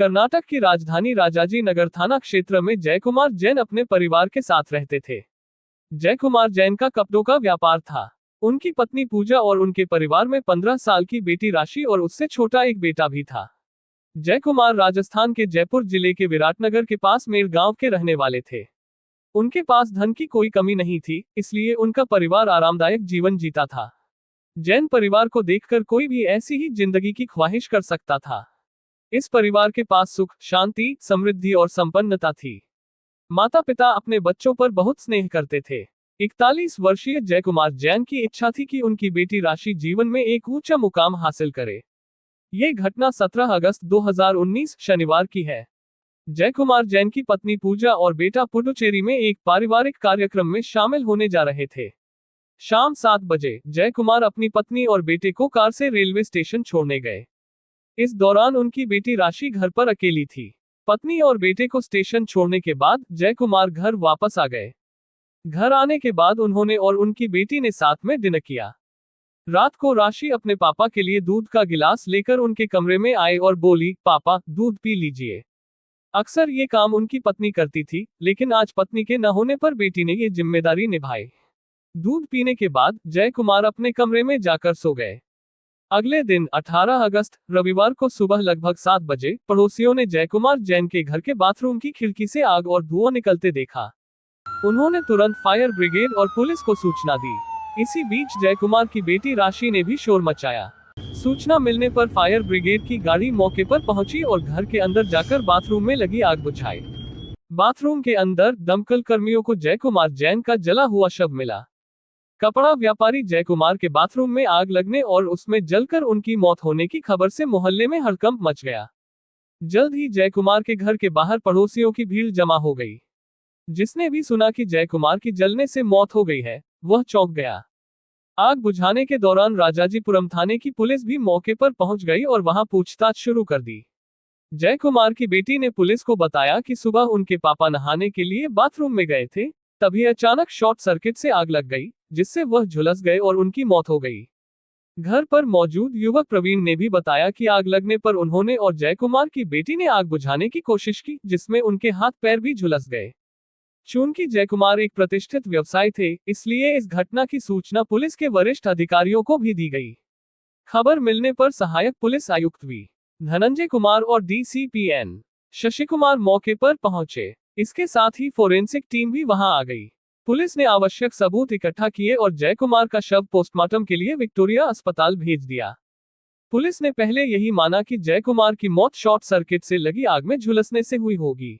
कर्नाटक की राजधानी राजाजी नगर थाना क्षेत्र में जयकुमार जैन अपने परिवार के साथ रहते थे। जयकुमार जैन का कपड़ों का व्यापार था। उनकी पत्नी पूजा और उनके परिवार में 15 साल की बेटी राशि और उससे छोटा एक बेटा भी था। जयकुमार राजस्थान के जयपुर जिले के विराटनगर के पास मेर गांव के रहने वाले थे। उनके पास धन की कोई कमी नहीं थी, इसलिए उनका परिवार आरामदायक जीवन जीता था। जैन परिवार को देखकर कोई भी ऐसी ही जिंदगी की ख्वाहिश कर सकता था। इस परिवार के पास सुख, शांति, समृद्धि और संपन्नता थी। माता पिता अपने बच्चों पर बहुत स्नेह करते थे। 41 वर्षीय जयकुमार जैन की इच्छा थी कि उनकी बेटी राशि जीवन में एक ऊंचा मुकाम हासिल करे। ये घटना 17 अगस्त 2019 शनिवार की है। जयकुमार जैन की पत्नी पूजा और बेटा पुडुचेरी में एक पारिवारिक कार्यक्रम में शामिल होने जा रहे थे। शाम 7 बजे जयकुमार अपनी पत्नी और बेटे को कार से रेलवे स्टेशन छोड़ने गए। इस दौरान उनकी बेटी राशि घर पर अकेली थी। पत्नी और बेटे को स्टेशन छोड़ने के बाद जयकुमार घर वापस आ गए। घर आने के बाद उन्होंने और उनकी बेटी ने साथ में डिनर किया। रात को राशि अपने पापा के लिए दूध का गिलास लेकर उनके कमरे में आए और बोली, पापा, दूध पी लीजिए। अक्सर ये काम उनकी पत्नी करती थी, लेकिन आज पत्नी के न होने पर बेटी ने ये जिम्मेदारी निभाई। दूध पीने के बाद जयकुमार अपने कमरे में जाकर सो गए। अगले दिन 18 अगस्त रविवार को सुबह लगभग 7 बजे पड़ोसियों ने जयकुमार जैन के घर के बाथरूम की खिड़की से आग और धुआं निकलते देखा। उन्होंने तुरंत फायर ब्रिगेड और पुलिस को सूचना दी। इसी बीच जयकुमार की बेटी राशि ने भी शोर मचाया। सूचना मिलने पर फायर ब्रिगेड की गाड़ी मौके पर पहुंची और घर के अंदर जाकर बाथरूम में लगी आग बुझाई। बाथरूम के अंदर दमकल कर्मियों को जयकुमार जैन का जला हुआ शव मिला। कपड़ा व्यापारी जयकुमार के बाथरूम में आग लगने और उसमें जलकर उनकी मौत होने की खबर से मोहल्ले में हड़कंप मच गया। जल्द ही जयकुमार के घर के बाहर पड़ोसियों की भीड़ जमा हो गई। जिसने भी सुना कि जयकुमार की जलने से मौत हो गई है, वह चौंक गया। आग बुझाने के दौरान राजाजीपुरम थाने की पुलिस भी मौके पर पहुंच गई और वहां पूछताछ शुरू कर दी। जयकुमार की बेटी ने पुलिस को बताया कि सुबह उनके पापा नहाने के लिए बाथरूम में गए थे, तभी अचानक शॉर्ट सर्किट से आग लग गई, जिससे वह झुलस गए और उनकी मौत हो गई। घर पर मौजूद युवक प्रवीण ने भी बताया कि आग लगने पर उन्होंने और जयकुमार की बेटी ने आग बुझाने की कोशिश की, जिसमें उनके हाथ पैर भी झुलस गए। चूंकि जयकुमार एक प्रतिष्ठित व्यवसायी थे, इसलिए इस घटना की सूचना पुलिस के वरिष्ठ अधिकारियों को भी दी गई। खबर मिलने पर सहायक पुलिस आयुक्त वी धनंजय कुमार और डीसीपी एन शशि कुमार मौके पर पहुंचे। इसके साथ ही फोरेंसिक टीम भी वहां आ गई। पुलिस ने आवश्यक सबूत इकट्ठा किए और जयकुमार का शव पोस्टमार्टम के लिए विक्टोरिया अस्पताल भेज दिया। पुलिस ने पहले यही माना कि जयकुमार की मौत शॉर्ट सर्किट से लगी आग में झुलसने से हुई होगी,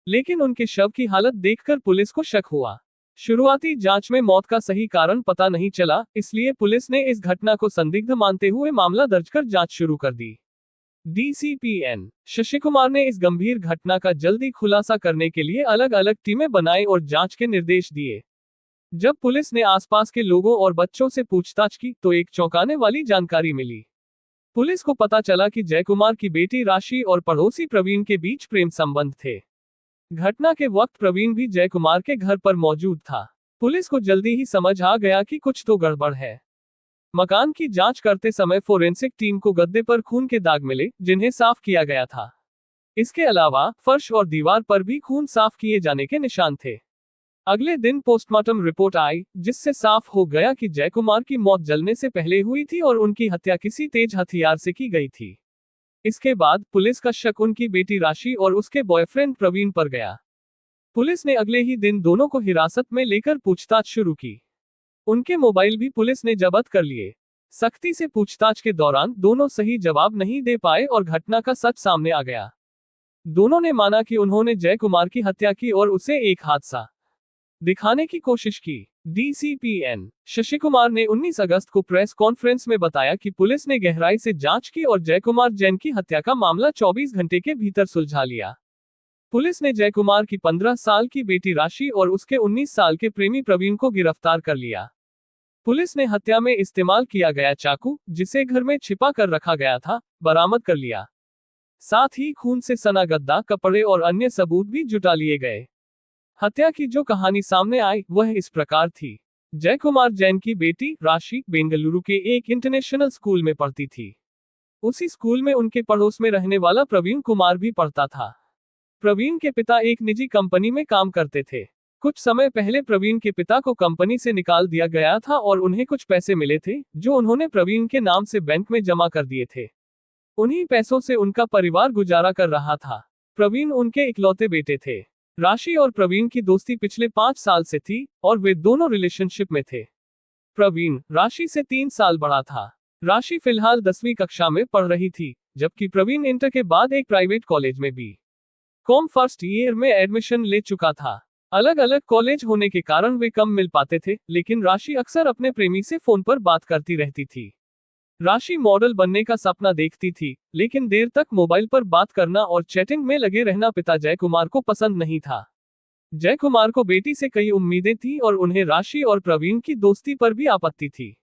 लेकिन उनके शव की हालत देखकर पुलिस को शक हुआ। शुरुआती जांच में मौत का सही कारण पता नहीं चला, इसलिए पुलिस ने इस घटना को संदिग्ध मानते हुए मामला दर्ज कर जांच शुरू कर दी। डीसीपी एन शशि कुमार ने इस गंभीर घटना का जल्दी खुलासा करने के लिए अलग अलग टीमें बनाई और जांच के निर्देश दिए। जब पुलिस ने आसपास के लोगों और बच्चों से पूछताछ की तो एक चौंकाने वाली जानकारी मिली। पुलिस को पता चला कि जयकुमार की बेटी राशि और पड़ोसी प्रवीण के बीच प्रेम संबंध थे। घटना के वक्त प्रवीण भी जयकुमार के घर पर मौजूद था। पुलिस को जल्दी ही समझ आ गया कि कुछ तो गड़बड़ है। मकान की जांच करते समय फोरेंसिक टीम को गद्दे पर खून के दाग मिले, जिन्हें साफ किया गया था। इसके अलावा फर्श और दीवार पर भी खून साफ किए जाने के निशान थे। अगले दिन पोस्टमार्टम रिपोर्ट आई, जिससे साफ हो गया कि जयकुमार की मौत जलने से पहले हुई थी और उनकी हत्या किसी तेज हथियार से की गई थी। इसके बाद पुलिस का शक उनकी बेटी राशि और उसके बॉयफ्रेंड प्रवीण पर गया। पुलिस ने अगले ही दिन दोनों को हिरासत में लेकर पूछताछ शुरू की। उनके मोबाइल भी पुलिस ने जब्त कर लिए। सख्ती से पूछताछ के दौरान दोनों सही जवाब नहीं दे पाए और घटना का सच सामने आ गया। दोनों ने माना कि उन्होंने जयकुमार की हत्या की और उसे एक हादसा दिखाने की कोशिश की। डीसीपी एन शशि कुमार ने 19 अगस्त को प्रेस कॉन्फ्रेंस में बताया कि पुलिस ने गहराई से जांच की और जयकुमार जैन की हत्या का मामला 24 घंटे के भीतर सुलझा लिया। पुलिस ने जयकुमार की 15 साल की बेटी राशि और उसके 19 साल के प्रेमी प्रवीण को गिरफ्तार कर लिया। पुलिस ने हत्या में इस्तेमाल किया गया चाकू, जिसे घर में छिपा कर रखा गया था, बरामद कर लिया। साथ ही खून से सना गद्दा, कपड़े और अन्य सबूत भी जुटा लिए गए। हत्या की जो कहानी सामने आई वह इस प्रकार थी। जयकुमार जैन की बेटी राशि बेंगलुरु के एक इंटरनेशनल स्कूल में पढ़ती थी। उसी स्कूल में उनके पड़ोस में रहने वाला प्रवीण कुमार भी पढ़ता था। प्रवीण के पिता एक निजी कंपनी में काम करते थे। कुछ समय पहले प्रवीण के पिता को कंपनी से निकाल दिया गया था और उन्हें कुछ पैसे मिले थे, जो उन्होंने प्रवीण के नाम से बैंक में जमा कर दिए थे। उन्हीं पैसों से उनका परिवार गुजारा कर रहा था। प्रवीण उनके इकलौते बेटे थे। राशि और प्रवीण की दोस्ती पिछले 5 साल से थी और वे दोनों रिलेशनशिप में थे। प्रवीण राशि से 3 साल बड़ा था। राशि फिलहाल 10वीं कक्षा में पढ़ रही थी, जबकि प्रवीण इंटर के बाद एक प्राइवेट कॉलेज में कॉम फर्स्ट ईयर में एडमिशन ले चुका था। अलग अलग कॉलेज होने के कारण वे कम मिल पाते थे, लेकिन राशि अक्सर अपने प्रेमी से फोन पर बात करती रहती थी। राशि मॉडल बनने का सपना देखती थी, लेकिन देर तक मोबाइल पर बात करना और चैटिंग में लगे रहना पिता जय कुमार को पसंद नहीं था। जय कुमार को बेटी से कई उम्मीदें थी और उन्हें राशि और प्रवीण की दोस्ती पर भी आपत्ति थी।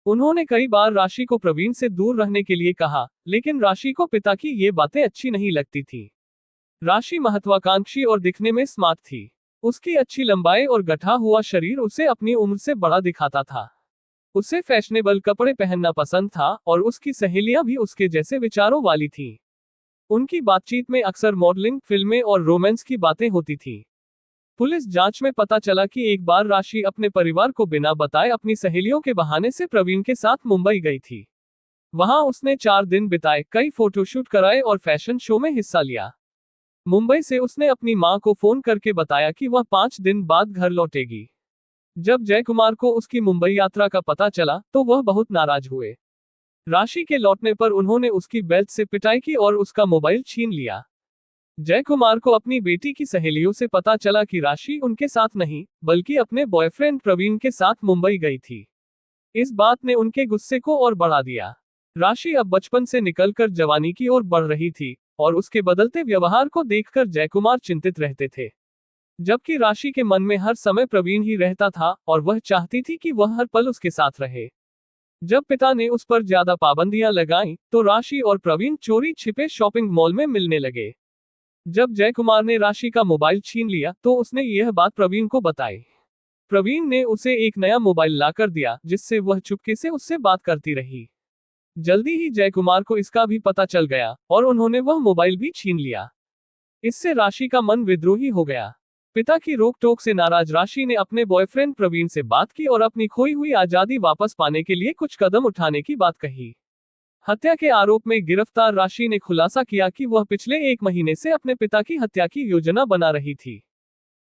उन्होंने कई बार राशि को प्रवीण से दूर रहने के लिए कहा, लेकिन राशि को पिता की ये बातें अच्छी नहीं लगती थी। राशि महत्वाकांक्षी और दिखने में स्मार्ट थी। उसकी अच्छी लंबाई और गठा हुआ शरीर उसे अपनी उम्र से बड़ा दिखाता था। उसे फैशनेबल कपड़े पहनना पसंद था और उसकी सहेलियां भी उसके जैसे विचारों वाली थीं। उनकी बातचीत में अक्सर मॉडलिंग, फिल्में और रोमांस की बातें होती थीं। पुलिस जांच में पता चला कि एक बार राशि अपने परिवार को बिना बताए अपनी सहेलियों के बहाने से प्रवीण के साथ मुंबई गई थी। वहां उसने 4 दिन बिताए, कई फोटोशूट कराए और फैशन शो में हिस्सा लिया। मुंबई से उसने अपनी मां को फोन करके बताया कि वह 5 दिन बाद घर लौटेगी। जब जय कुमार को उसकी मुंबई यात्रा का पता चला तो वह बहुत नाराज हुए। राशि के लौटने पर उन्होंने उसकी बेल्ट से पिटाई की और उसका मोबाइल छीन लिया। जय कुमार को अपनी बेटी की सहेलियों से पता चला कि राशि उनके साथ नहीं, बल्कि अपने बॉयफ्रेंड प्रवीण के साथ मुंबई गई थी। इस बात ने उनके गुस्से को और बढ़ा दिया। राशि अब बचपन से निकलकर जवानी की ओर बढ़ रही थी और उसके बदलते व्यवहार को देखकर जय कुमार चिंतित रहते थे। जबकि राशि के मन में हर समय प्रवीण ही रहता था और वह चाहती थी कि वह हर पल उसके साथ रहे। जब पिता ने उस पर ज्यादा पाबंदियां लगाईं, तो राशि और प्रवीण चोरी छिपे शॉपिंग मॉल में मिलने लगे। जब जय कुमार ने राशि का मोबाइल छीन लिया तो उसने यह बात प्रवीण को बताई। प्रवीण ने उसे एक नया मोबाइल लाकर दिया, जिससे वह चुपके से उससे बात करती रही। जल्दी ही जय कुमार को इसका भी पता चल गया और उन्होंने वह मोबाइल भी छीन लिया। इससे राशि का मन विद्रोही हो गया। पिता की रोक टोक से नाराज राशि ने अपने बॉयफ्रेंड प्रवीण से बात की और अपनी खोई हुई आजादी वापस पाने के लिए कुछ कदम उठाने की बात कही। हत्या के आरोप में गिरफ्तार राशि ने खुलासा किया कि वह पिछले 1 महीने से अपने पिता की हत्या की योजना बना रही थी।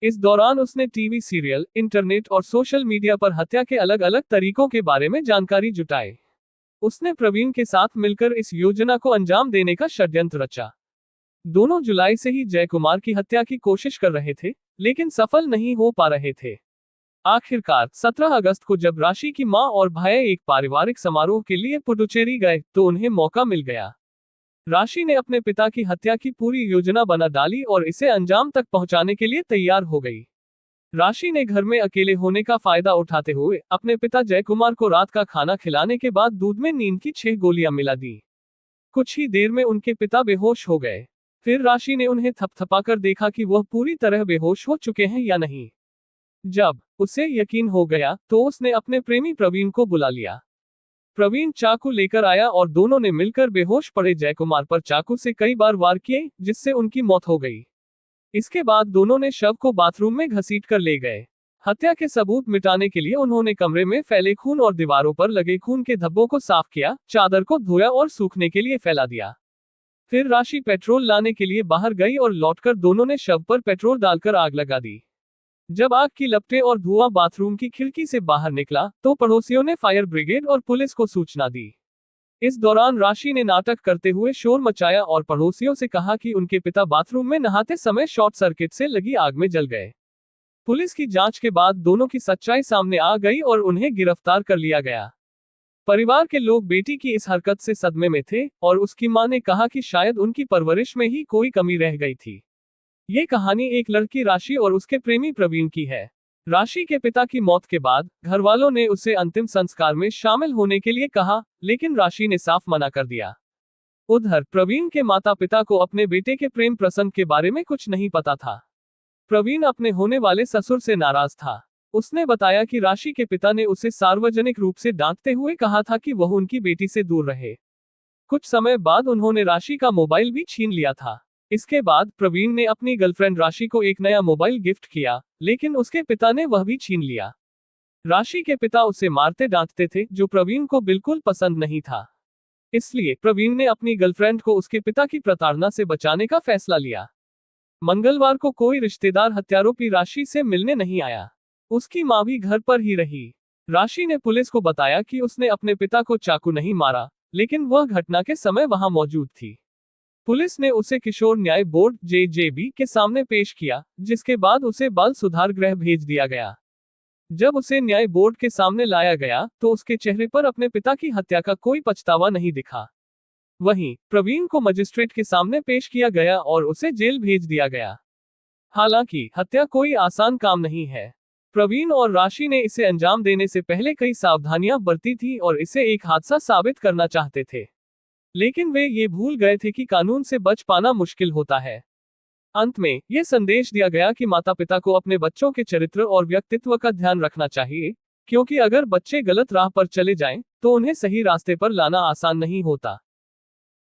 इस दौरान उसने टीवी सीरियल, इंटरनेट और सोशल मीडिया पर हत्या के अलग अलग तरीकों के बारे में जानकारी जुटाई। उसने प्रवीण के साथ मिलकर इस योजना को अंजाम देने का षड्यंत्र रचा। दोनों जुलाई से ही जय कुमार की हत्या की कोशिश कर रहे थे, लेकिन सफल नहीं हो पा रहे थे। आखिरकार 17 अगस्त को जब राशि की मां और भाई एक पारिवारिक समारोह के लिए पुडुचेरी गए तो उन्हें मौका मिल गया। राशि ने अपने पिता की हत्या की पूरी योजना बना डाली और इसे अंजाम तक पहुंचाने के लिए तैयार हो गई। राशि ने घर में अकेले होने का फायदा उठाते हुए अपने पिता जय कुमार को रात का खाना खिलाने के बाद दूध में नींद की 6 गोलियां मिला दी। कुछ ही देर में उनके पिता बेहोश हो गए। फिर राशि ने उन्हें थपथपाकर देखा कि वह पूरी तरह बेहोश हो चुके हैं या नहीं। जब उसे यकीन हो गया तो उसने अपने प्रेमी प्रवीण को बुला लिया। प्रवीण चाकू लेकर आया और दोनों ने मिलकर बेहोश पड़े जय कुमार पर चाकू से कई बार वार किए, जिससे उनकी मौत हो गई। इसके बाद दोनों ने शव को बाथरूम में घसीट कर ले गए। हत्या के सबूत मिटाने के लिए उन्होंने कमरे में फैले खून और दीवारों पर लगे खून के धब्बों को साफ किया, चादर को धोया और सूखने के लिए फैला दिया। फिर राशि पेट्रोल लाने के लिए बाहर गई और लौटकर दोनों ने शव पर पेट्रोल डालकर आग लगा दी। जब आग की लपटें और धुआं बाथरूम की खिड़की से बाहर निकला तो पड़ोसियों ने फायर ब्रिगेड और पुलिस को सूचना दी। इस दौरान राशि ने नाटक करते हुए शोर मचाया और पड़ोसियों से कहा कि उनके पिता बाथरूम में नहाते समय शॉर्ट सर्किट से लगी आग में जल गए। पुलिस की जांच के बाद दोनों की सच्चाई सामने आ गई और उन्हें गिरफ्तार कर लिया गया। परिवार के लोग बेटी की इस हरकत से सदमे में थे और उसकी मां ने कहा कि शायद उनकी परवरिश में ही कोई कमी रह गई थी। ये कहानी एक लड़की राशि और उसके प्रेमी प्रवीण की है। राशि के पिता की मौत के बाद घर वालों ने उसे अंतिम संस्कार में शामिल होने के लिए कहा, लेकिन राशि ने साफ मना कर दिया। उधर प्रवीण के माता पिता को अपने बेटे के प्रेम प्रसंग के बारे में कुछ नहीं पता था। प्रवीण अपने होने वाले ससुर से नाराज था। उसने बताया कि राशि के पिता ने उसे सार्वजनिक रूप से डांटते हुए कहा था कि वह उनकी बेटी से दूर रहे। कुछ समय बाद उन्होंने राशि का मोबाइल भी छीन लिया था। इसके बाद प्रवीण ने अपनी गर्लफ्रेंड राशि को एक नया मोबाइल गिफ्ट किया, लेकिन उसके पिता ने वह भी छीन लिया। राशि के पिता उसे मारते डांटते थे, जो प्रवीण को बिल्कुल पसंद नहीं था। इसलिए प्रवीण ने अपनी गर्लफ्रेंड को उसके पिता की प्रताड़ना से बचाने का फैसला लिया। मंगलवार को कोई रिश्तेदार हत्यारोपी राशि से मिलने नहीं आया। उसकी मां भी घर पर ही रही। राशि ने पुलिस को बताया कि उसने अपने पिता को चाकू नहीं मारा, लेकिन वह घटना के समय वहां मौजूद थी। पुलिस ने उसे किशोर न्याय बोर्ड (जेजेबी) के सामने पेश किया, जिसके बाद उसे बाल सुधार गृह भेज दिया गया। जब उसे न्याय बोर्ड के सामने लाया गया, तो उसके चेहरे पर अपने पिता की हत्या का कोई पछतावा नहीं दिखा। वहीं प्रवीण को मजिस्ट्रेट के सामने पेश किया गया और उसे जेल भेज दिया गया। हालांकि हत्या कोई आसान काम नहीं है। प्रवीण और राशि ने इसे अंजाम देने से पहले कई सावधानियां बरती थी और इसे एक हादसा साबित करना चाहते थे, लेकिन वे ये भूल गए थे कि कानून से बच पाना मुश्किल होता है। अंत में यह संदेश दिया गया कि माता पिता को अपने बच्चों के चरित्र और व्यक्तित्व का ध्यान रखना चाहिए, क्योंकि अगर बच्चे गलत राह पर चले जाएं, तो उन्हें सही रास्ते पर लाना आसान नहीं होता।